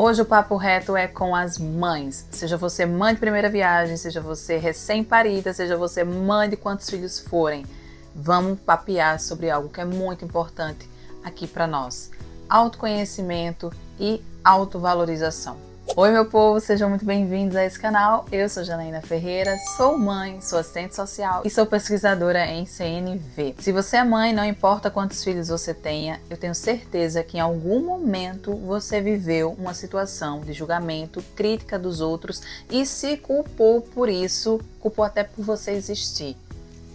Hoje o papo reto é com as mães. Seja você mãe de primeira viagem, seja você recém-parida, seja você mãe de quantos filhos forem. Vamos papear sobre algo que é muito importante aqui para nós. Autoconhecimento e autovalorização. Oi meu povo, sejam muito bem-vindos a esse canal. Eu sou Janaína Ferreira, sou mãe, sou assistente social e sou pesquisadora em CNV. Se você é mãe, não importa quantos filhos você tenha, eu tenho certeza que em algum momento você viveu uma situação de julgamento, crítica dos outros e se culpou por isso, culpou até por você existir.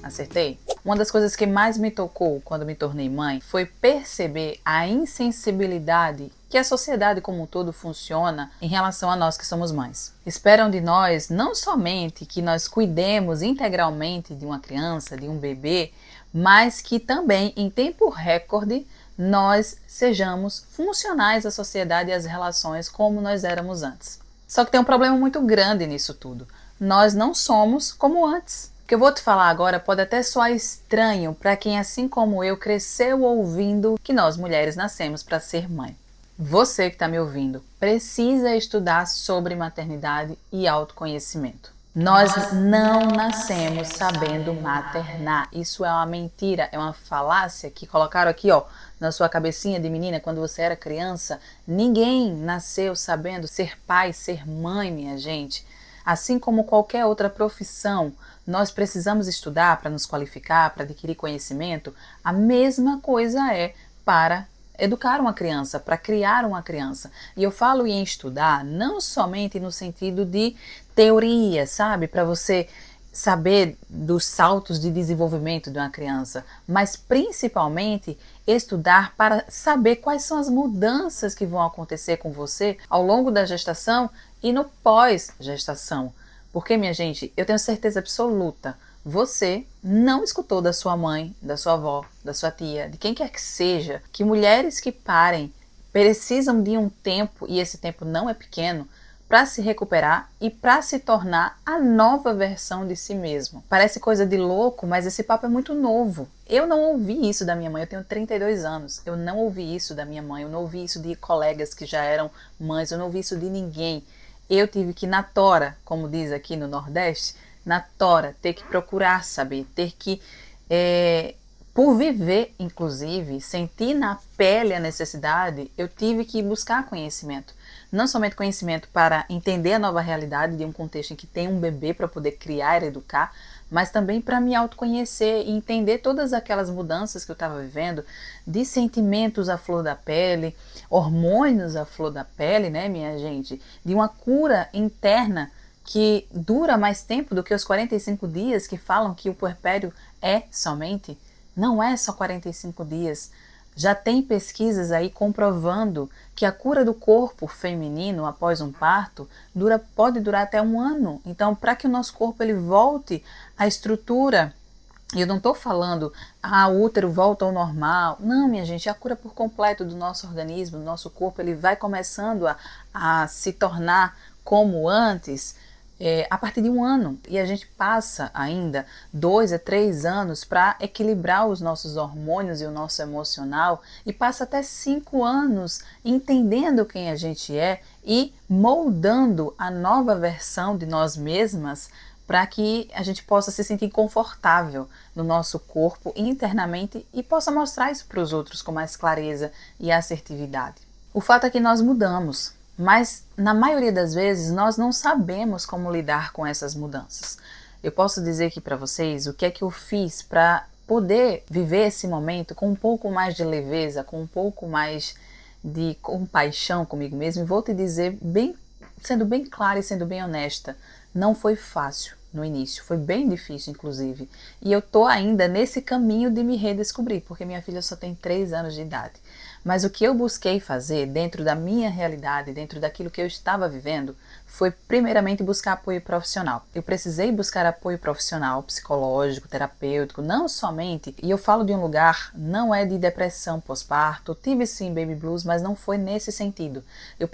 Acertei? Uma das coisas que mais me tocou quando me tornei mãe foi perceber a insensibilidade que a sociedade como um todo funciona em relação a nós que somos mães. Esperam de nós não somente que nós cuidemos integralmente de uma criança, de um bebê, mas que também em tempo recorde nós sejamos funcionais à sociedade e às relações como nós éramos antes. Só que tem um problema muito grande nisso tudo. Nós não somos como antes. O que eu vou te falar agora pode até soar estranho para quem, assim como eu, cresceu ouvindo que nós mulheres nascemos para ser mãe. Você que está me ouvindo precisa estudar sobre maternidade e autoconhecimento. Nós não nascemos sabendo maternar. Isso é uma mentira, é uma falácia que colocaram aqui, ó, na sua cabecinha de menina quando você era criança. Ninguém nasceu sabendo ser pai, ser mãe, minha gente. Assim como qualquer outra profissão, nós precisamos estudar para nos qualificar, para adquirir conhecimento. A mesma coisa é para educar uma criança, para criar uma criança. E eu falo em estudar não somente no sentido de teoria, sabe? Para você saber dos saltos de desenvolvimento de uma criança, mas principalmente estudar para saber quais são as mudanças que vão acontecer com você ao longo da gestação e no pós-gestação. Porque, minha gente, eu tenho certeza absoluta, você não escutou da sua mãe, da sua avó, da sua tia, de quem quer que seja, que mulheres que parem precisam de um tempo, e esse tempo não é pequeno, para se recuperar e para se tornar a nova versão de si mesmo. Parece coisa de louco, mas esse papo é muito novo. Eu não ouvi isso da minha mãe, eu tenho 32 anos. Eu não ouvi isso da minha mãe, eu não ouvi isso de colegas que já eram mães, eu não ouvi isso de ninguém. Eu tive que, na tora, como diz aqui no Nordeste, na tora, ter que procurar saber, ter que, por viver, inclusive, sentir na pele a necessidade, eu tive que buscar conhecimento. Não somente conhecimento para entender a nova realidade de um contexto em que tem um bebê para poder criar e educar, mas também para me autoconhecer e entender todas aquelas mudanças que eu estava vivendo, de sentimentos à flor da pele, hormônios à flor da pele, né, minha gente? De uma cura interna que dura mais tempo do que os 45 dias que falam que o puerpério é somente. Não é só 45 dias. Já tem pesquisas aí comprovando que a cura do corpo feminino após um parto pode durar até 1 ano. Então, para que o nosso corpo ele volte à estrutura, e eu não estou falando, o útero volta ao normal. Não, minha gente, a cura por completo do nosso organismo, do nosso corpo, ele vai começando a se tornar como antes, a partir de 1 ano, e a gente passa ainda 2 a 3 anos para equilibrar os nossos hormônios e o nosso emocional, e passa até 5 anos entendendo quem a gente é e moldando a nova versão de nós mesmas para que a gente possa se sentir confortável no nosso corpo internamente e possa mostrar isso para os outros com mais clareza e assertividade. O fato é que nós mudamos, mas na maioria das vezes nós não sabemos como lidar com essas mudanças. Eu posso dizer aqui para vocês o que é que eu fiz para poder viver esse momento com um pouco mais de leveza, com um pouco mais de compaixão comigo mesmo, e vou te dizer, sendo bem clara e sendo bem honesta, não foi fácil no início, foi bem difícil inclusive, e eu tô ainda nesse caminho de me redescobrir, porque minha filha só tem 3 anos de idade. Mas o que eu busquei fazer dentro da minha realidade, dentro daquilo que eu estava vivendo, foi primeiramente buscar apoio profissional. Eu precisei buscar apoio profissional, psicológico, terapêutico, não somente, e eu falo de um lugar, não é de depressão pós-parto, tive sim baby blues, mas não foi nesse sentido. Eu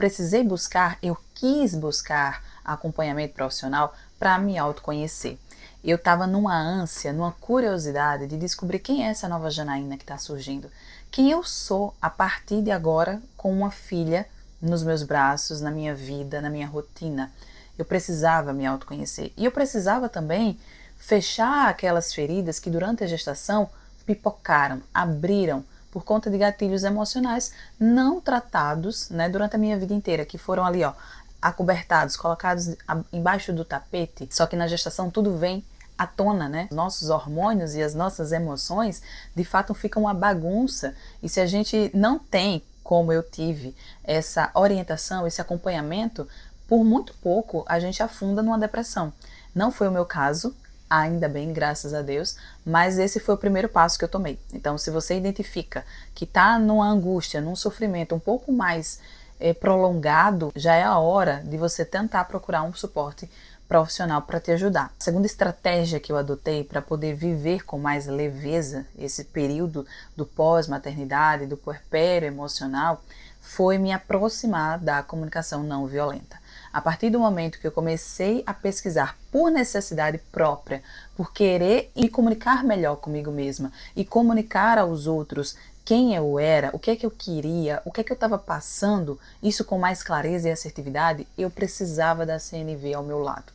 quis buscar acompanhamento profissional para me autoconhecer. Eu estava numa ânsia, numa curiosidade de descobrir quem é essa nova Janaína que está surgindo. Quem eu sou a partir de agora com uma filha nos meus braços, na minha vida, na minha rotina. Eu precisava me autoconhecer. E eu precisava também fechar aquelas feridas que durante a gestação pipocaram, abriram por conta de gatilhos emocionais não tratados, né, durante a minha vida inteira, que foram ali, ó, acobertados, colocados embaixo do tapete. Só que na gestação tudo vem à tona, né? Nossos hormônios e as nossas emoções, de fato, ficam uma bagunça. E se a gente não tem, como eu tive, essa orientação, esse acompanhamento, por muito pouco a gente afunda numa depressão. Não foi o meu caso, ainda bem, graças a Deus, mas esse foi o primeiro passo que eu tomei. Então, se você identifica que está numa angústia, num sofrimento um pouco mais prolongado, já é a hora de você tentar procurar um suporte profissional para te ajudar. A segunda estratégia que eu adotei para poder viver com mais leveza esse período do pós-maternidade, do puerpério emocional, foi me aproximar da comunicação não violenta. A partir do momento que eu comecei a pesquisar por necessidade própria, por querer me comunicar melhor comigo mesma e comunicar aos outros quem eu era, o que é que eu queria, o que é que eu estava passando, isso com mais clareza e assertividade, eu precisava da CNV ao meu lado.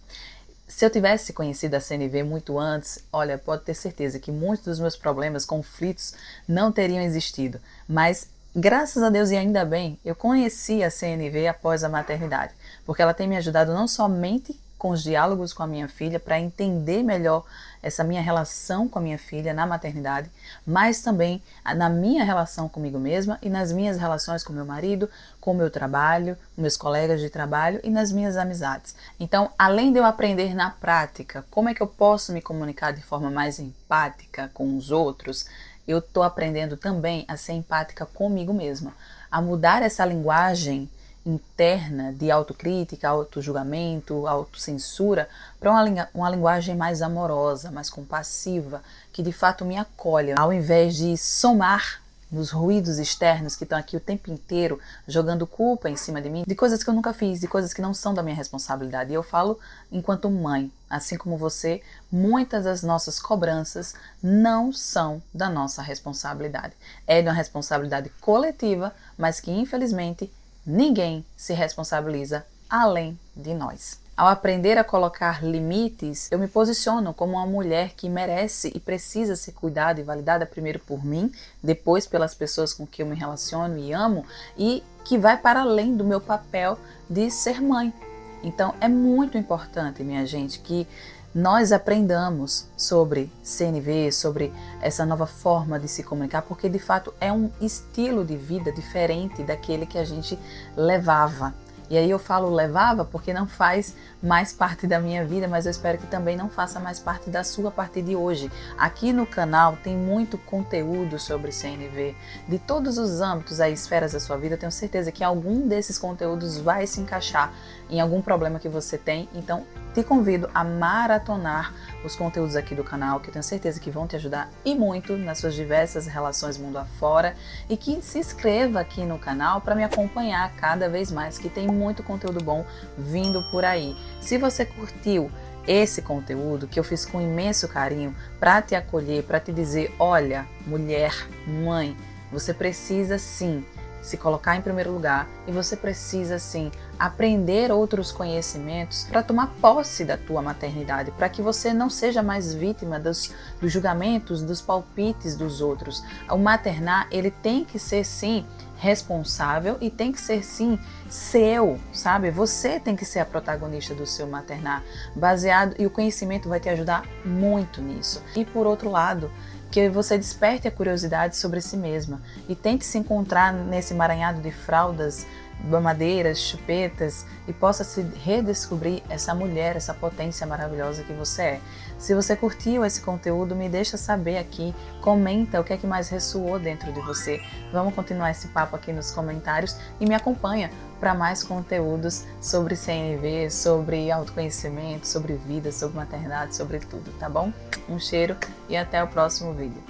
Se eu tivesse conhecido a CNV muito antes, olha, pode ter certeza que muitos dos meus problemas, conflitos, não teriam existido. Mas, graças a Deus e ainda bem, eu conheci a CNV após a maternidade, porque ela tem me ajudado não somente com os diálogos com a minha filha, para entender melhor essa minha relação com a minha filha na maternidade, mas também na minha relação comigo mesma e nas minhas relações com meu marido, com o meu trabalho, com meus colegas de trabalho e nas minhas amizades. Então, além de eu aprender na prática como é que eu posso me comunicar de forma mais empática com os outros, eu estou aprendendo também a ser empática comigo mesma, a mudar essa linguagem interna de autocrítica, autojulgamento, autocensura, para uma linguagem mais amorosa, mais compassiva, que de fato me acolhe, ao invés de somar nos ruídos externos que estão aqui o tempo inteiro jogando culpa em cima de mim, de coisas que eu nunca fiz, de coisas que não são da minha responsabilidade. E eu falo enquanto mãe, assim como você, muitas das nossas cobranças não são da nossa responsabilidade. É de uma responsabilidade coletiva, mas que infelizmente ninguém se responsabiliza além de nós. Ao aprender a colocar limites, eu me posiciono como uma mulher que merece e precisa ser cuidada e validada primeiro por mim, depois pelas pessoas com que eu me relaciono e amo, e que vai para além do meu papel de ser mãe. Então é muito importante, minha gente, que nós aprendamos sobre CNV, sobre essa nova forma de se comunicar, porque de fato é um estilo de vida diferente daquele que a gente levava. E aí eu falo levava porque não faz mais parte da minha vida, mas eu espero que também não faça mais parte da sua a partir de hoje. Aqui no canal tem muito conteúdo sobre CNV, de todos os âmbitos e esferas da sua vida. Eu tenho certeza que algum desses conteúdos vai se encaixar em algum problema que você tem, então te convido a maratonar os conteúdos aqui do canal, que eu tenho certeza que vão te ajudar e muito nas suas diversas relações mundo afora, e que se inscreva aqui no canal para me acompanhar cada vez mais, que tem muito conteúdo bom vindo por aí. Se você curtiu esse conteúdo que eu fiz com imenso carinho para te acolher, para te dizer, olha, mulher, mãe, você precisa sim se colocar em primeiro lugar e você precisa sim aprender outros conhecimentos para tomar posse da tua maternidade, para que você não seja mais vítima dos julgamentos, dos palpites dos outros. O maternar, ele tem que ser sim responsável e tem que ser sim seu, sabe? Você tem que ser a protagonista do seu maternar, baseado, e o conhecimento vai te ajudar muito nisso. E por outro lado, que você desperte a curiosidade sobre si mesma e tente se encontrar nesse emaranhado de fraldas, mamadeiras, chupetas, e possa se redescobrir essa mulher, essa potência maravilhosa que você é. Se você curtiu esse conteúdo, me deixa saber aqui, comenta o que é que mais ressoou dentro de você. Vamos continuar esse papo aqui nos comentários e me acompanha para mais conteúdos sobre CNV, sobre autoconhecimento, sobre vida, sobre maternidade, sobre tudo, tá bom? Um cheiro e até o próximo vídeo.